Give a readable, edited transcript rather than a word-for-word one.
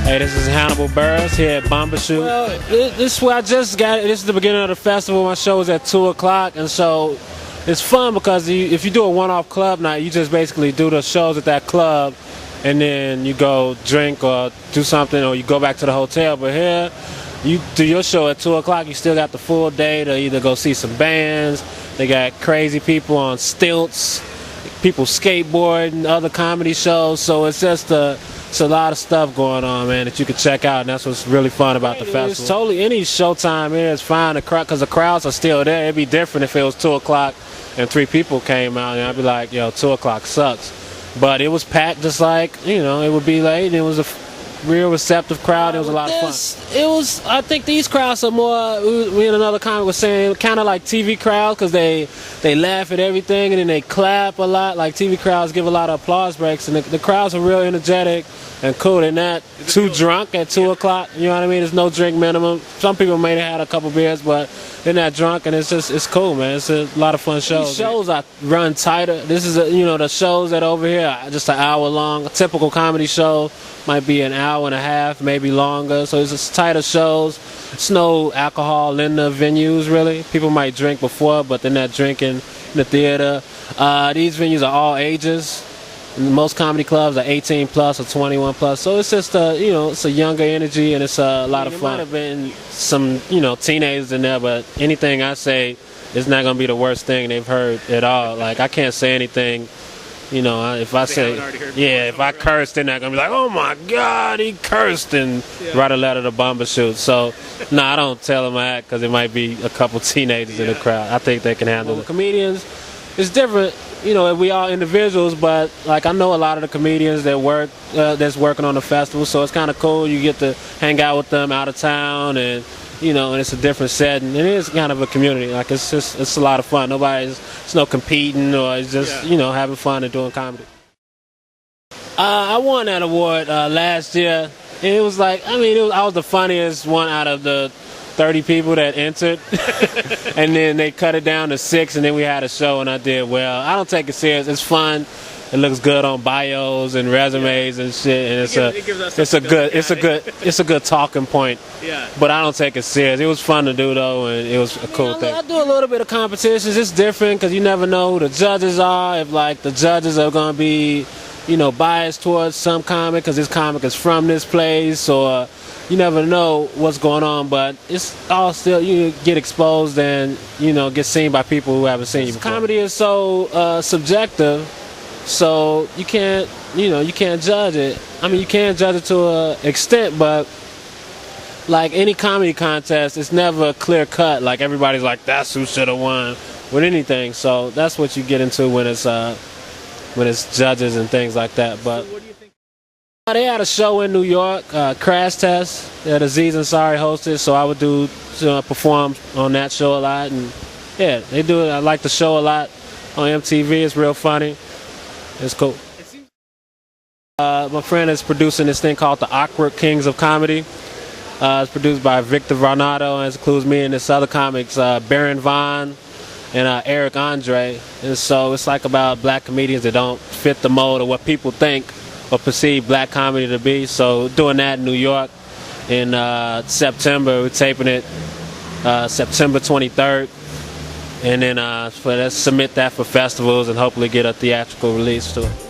Hey, this is Hannibal Buress here at Bumbershoot. Well, this is where I just got it. This is the beginning of the festival. My show is at 2 o'clock, and so it's fun because if you do a one-off club night, you just basically do the shows at that club, and then you go drink or do something, or you go back to the hotel. But here, you do your show at 2 o'clock, you still got the full day to either go see some bands. They got crazy people on stilts, people skateboarding, other comedy shows. So it's just it's a lot of stuff going on, man, that you can check out, and that's what's really fun about the festival. It's totally any showtime here is fine, because the crowds are still there. It'd be different if it was 2 o'clock and 3 people came out, and I'd be like, yo, 2 o'clock sucks. But it was packed just like, it would be late, and it was a real receptive crowd. It was a lot of fun. I think these crowds are more, me and another comic was saying, kind of like TV crowds, because they laugh at everything, and then they clap a lot. Like TV crowds give a lot of applause breaks, and the crowds are real energetic and cool. They're not too drunk at 2 o'clock, you know what I mean? There's no drink minimum. Some people may have had a couple beers, but they're not drunk, and it's cool, man. It's a lot of fun shows. These shows I run tighter. This is, the shows that over here are just an hour long. A typical comedy show might be an hour and a half, maybe longer. So it's just tighter shows. It's no alcohol in the venues, really. People might drink before, but they're not drinking in the theater. These venues are all ages. Most comedy clubs are 18 plus or 21 plus, so it's just it's a younger energy, and it's a lot of fun. There might have been some teenagers in there, but anything I say is not going to be the worst thing they've heard at all. Like, I can't say anything, if I say, if I curse, they're not going to be like, oh my God, he cursed, and write a letter to Bumbershoot. So no, I don't tell them that, because it might be a couple teenagers in the crowd. I think they can handle it. Comedians, it's different. We are individuals, but like I know a lot of the comedians that work that's working on the festival, so it's kind of cool. You get to hang out with them out of town, and and it's a different setting. It is kind of a community. Like it's a lot of fun. It's no competing, or it's just having fun and doing comedy. I won that award last year, and it was like I was the funniest one out of the 30 people that entered, and then they cut it down to 6, and then we had a show, and I did well. I don't take it serious. It's fun. It looks good on bios and resumes and shit, and it's a good talking point. Yeah. But I don't take it serious. It was fun to do though, and it was a cool thing. I do a little bit of competitions. It's different because you never know who the judges are. If like the judges are gonna be, biased towards some comic because this comic is from this place, or you never know what's going on, but it's all still, you get exposed and, get seen by people who haven't seen you before. Comedy is so subjective, so you can't, you can't judge it. You can judge it to an extent, but like any comedy contest, it's never clear cut. Like everybody's like, that's who should have won with anything. So that's what you get into when it's judges and things like that. But they had a show in New York, Crash Test, that Aziz Ansari hosted, so I would perform on that show a lot, and yeah, they do it. I like the show a lot on MTV. It's real funny. It's cool. My friend is producing this thing called The Awkward Kings of Comedy. It's produced by Victor Varnado, and it includes me and this other comics, Baron Vaughn and Eric Andre. And so it's like about black comedians that don't fit the mold of what people think or perceive black comedy to be. So doing that in New York in September. We're taping it September 23rd, and then let's submit that for festivals and hopefully get a theatrical release to it.